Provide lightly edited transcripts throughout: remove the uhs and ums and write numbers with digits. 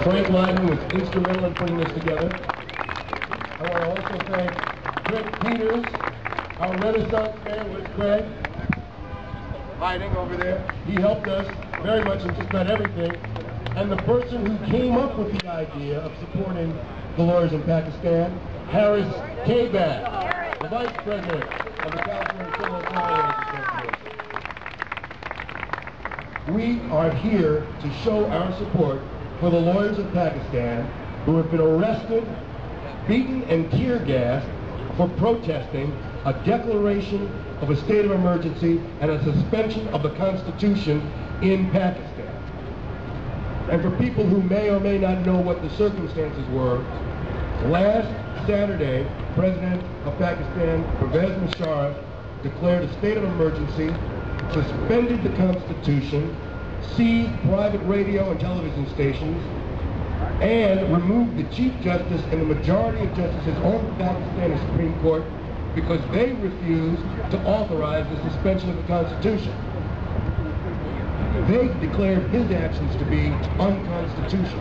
Frank Lyden was instrumental in putting this together. I want to also thank Greg Peters, our Renaissance man. Where's Greg? Hiding over there. He helped us very much in just about everything. And the person who came up with the idea of supporting the lawyers in Pakistan, Harris K-Bag, the Vice President of the California Civil Lawyers Association. We are here to show our support for the lawyers of Pakistan who have been arrested, beaten, and tear gassed for protesting a declaration of a state of emergency and a suspension of the Constitution in Pakistan. And for people who may or may not know what the circumstances were, last Saturday, President of Pakistan, Pervez Musharraf, declared a state of emergency, suspended the Constitution, seized private radio and television stations, and removed the Chief Justice and the majority of justices on the Pakistani Supreme Court because they refused to authorize the suspension of the Constitution. They declared his actions to be unconstitutional.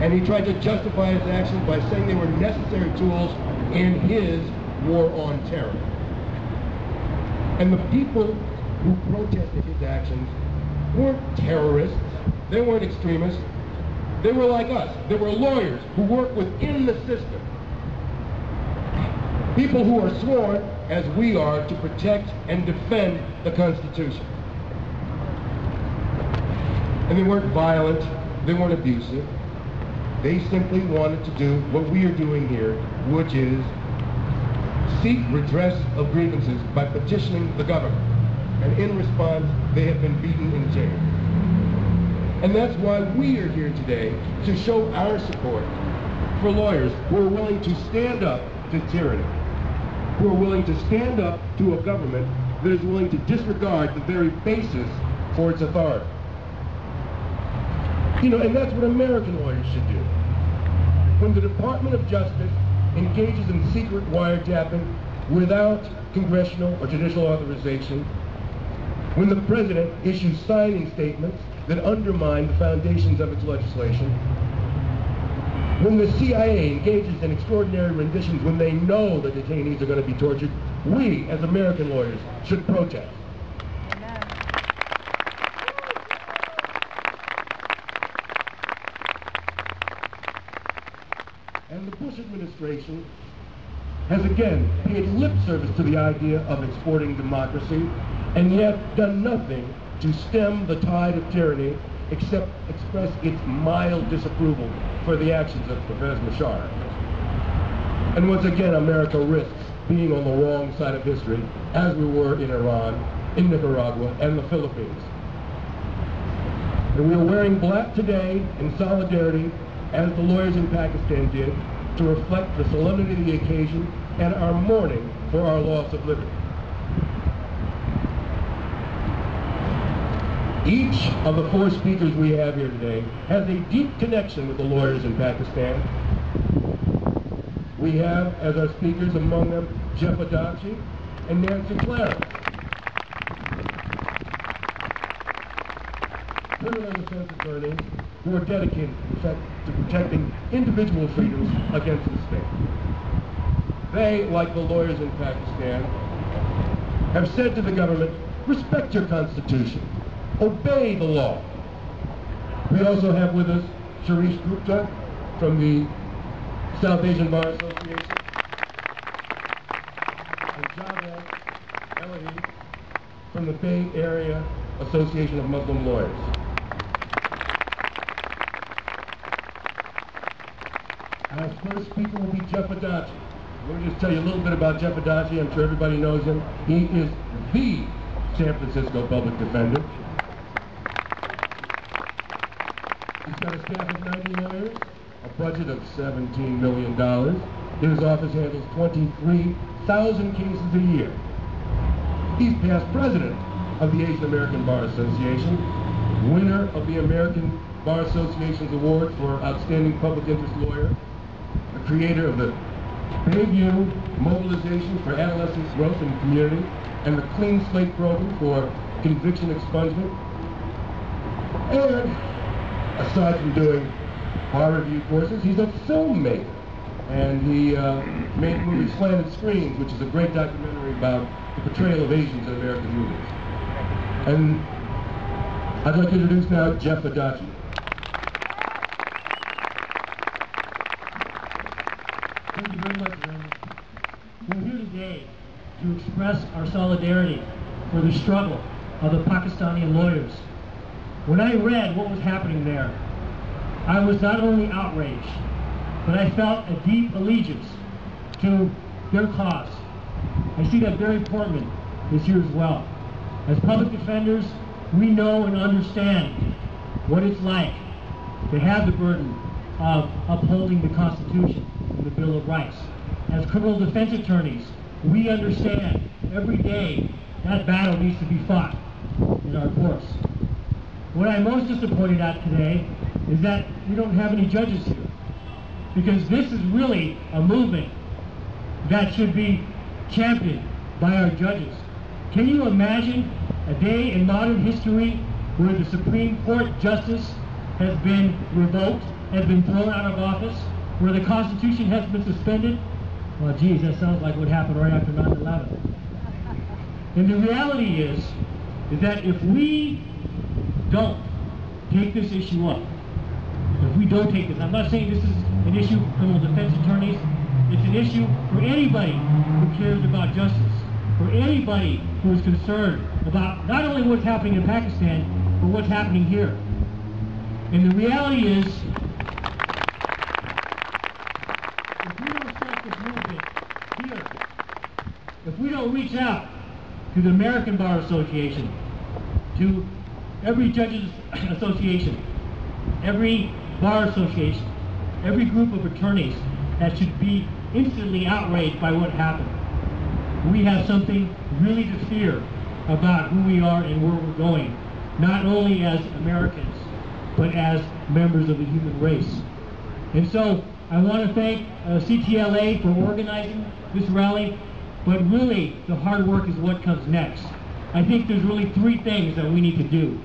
And he tried to justify his actions by saying they were necessary tools in his war on terror. And the people who protested his actions weren't terrorists, they weren't extremists, they were like us. They were lawyers who work within the system. People who are sworn, as we are, to protect and defend the Constitution. And they weren't violent, they weren't abusive. They simply wanted to do what we are doing here, which is seek redress of grievances by petitioning the government. And in response, they have been beaten in jail. And that's why we are here today, to show our support for lawyers who are willing to stand up to tyranny, who are willing to stand up to a government that is willing to disregard the very basis for its authority. You know, and that's what American lawyers should do. When the Department of Justice engages in secret wiretapping without congressional or judicial authorization, when the president issues signing statements that undermine the foundations of its legislation, when the CIA engages in extraordinary renditions when they know the detainees are going to be tortured, we, as American lawyers, should protest. And the Bush administration has again paid lip service to the idea of exporting democracy, and yet done nothing to stem the tide of tyranny except express its mild disapproval for the actions of Pervez Musharraf. And once again, America risks being on the wrong side of history, as we were in Iran, in Nicaragua, and the Philippines. And we are wearing black today in solidarity, as the lawyers in Pakistan did, to reflect the solemnity of the occasion and our mourning for our loss of liberty. Each of the four speakers we have here today has a deep connection with the lawyers in Pakistan. We have as our speakers among them Jeff Adachi and Nancy Clarence, criminal defense attorneys who are dedicated to protecting individual freedoms against the state. They, like the lawyers in Pakistan, have said to the government, respect your constitution, obey the law. We also have with us Sharish Gupta from the South Asian Bar Association and Javed Elahi from the Bay Area Association of Muslim Lawyers. Our first speaker will be Jeff Adachi. Let me just tell you a little bit about Jeff Adachi. I'm sure everybody knows him. He is the San Francisco public defender. He's got a staff of 90 lawyers, a budget of $17 million. His office handles 23,000 cases a year. He's past president of the Asian American Bar Association, winner of the American Bar Association's Award for Outstanding Public Interest Lawyer, the creator of the Bayview Mobilization for Adolescent Growth in the Community, and the Clean Slate Program for Conviction Expungement. And aside from doing bar review courses, he's a filmmaker. And he made the movie Slanted Screens, which is a great documentary about the portrayal of Asians in American movies. And I'd like to introduce now Jeff Adachi. Thank you very much, Ron. We're here today to express our solidarity for the struggle of the Pakistani lawyers. When I read what was happening there, I was not only outraged, but I felt a deep allegiance to their cause. I see that Barry Portman is here as well. As public defenders, we know and understand what it's like to have the burden of upholding the Constitution and the Bill of Rights. As criminal defense attorneys, we understand every day that battle needs to be fought in our courts. What I'm most disappointed at today is that we don't have any judges here, because this is really a movement that should be championed by our judges. Can you imagine a day in modern history where the Supreme Court justice has been revoked, has been thrown out of office, where the Constitution has been suspended? Well, geez, that sounds like what happened right after 9/11. And the reality is that if we don't take this issue up, if we don't take this, I'm not saying this is an issue for criminal defense attorneys, it's an issue for anybody who cares about justice, for anybody who is concerned about not only what's happening in Pakistan, but what's happening here. And the reality is, if we don't start this movement here, if we don't reach out to the American Bar Association, to every judges association, every bar association, every group of attorneys that should be instantly outraged by what happened, we have something really to fear about who we are and where we're going, not only as Americans, but as members of the human race. And so I want to thank CTLA for organizing this rally, but really the hard work is what comes next. I think there's really three things that we need to do.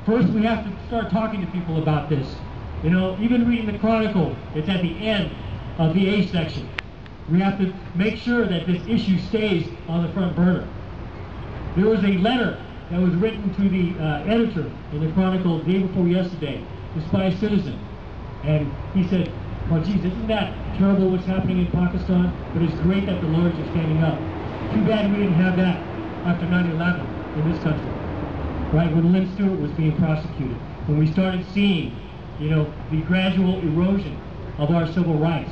First, we have to start talking to people about this. You know, even reading the Chronicle, it's at the end of the A section. We have to make sure that this issue stays on the front burner. There was a letter that was written to the editor in the Chronicle the day before yesterday, just by a citizen. And he said, well, geez, isn't that terrible what's happening in Pakistan? But it's great that the lawyers are standing up. Too bad we didn't have that after 9/11 in this country, right? When Lynn Stewart was being prosecuted, when we started seeing, you know, the gradual erosion of our civil rights.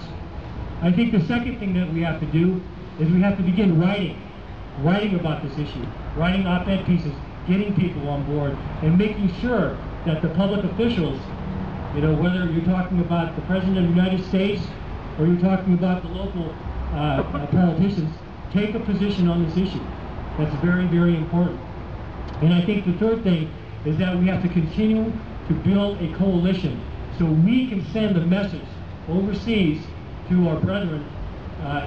I think the second thing that we have to do is we have to begin writing about this issue, writing op-ed pieces, getting people on board, and making sure that the public officials, you know, whether you're talking about the President of the United States or you're talking about the local politicians, take a position on this issue. That's very, very important. And I think the third thing is that we have to continue to build a coalition so we can send a message overseas to our brethren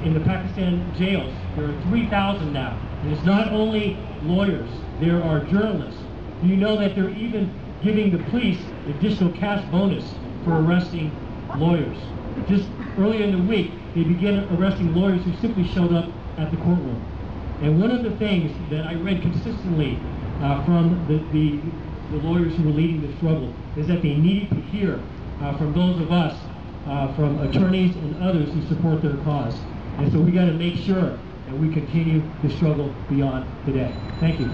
in the Pakistan jails. There are 3,000 now. And it's not only lawyers, there are journalists. You know that they're even giving the police additional cash bonus for arresting lawyers. Just earlier in the week, they began arresting lawyers who simply showed up at the courtroom. And one of the things that I read consistently from the lawyers who were leading the struggle is that they needed to hear from those of us, from attorneys and others who support their cause. And so we got to make sure that we continue the struggle beyond today. Thank you.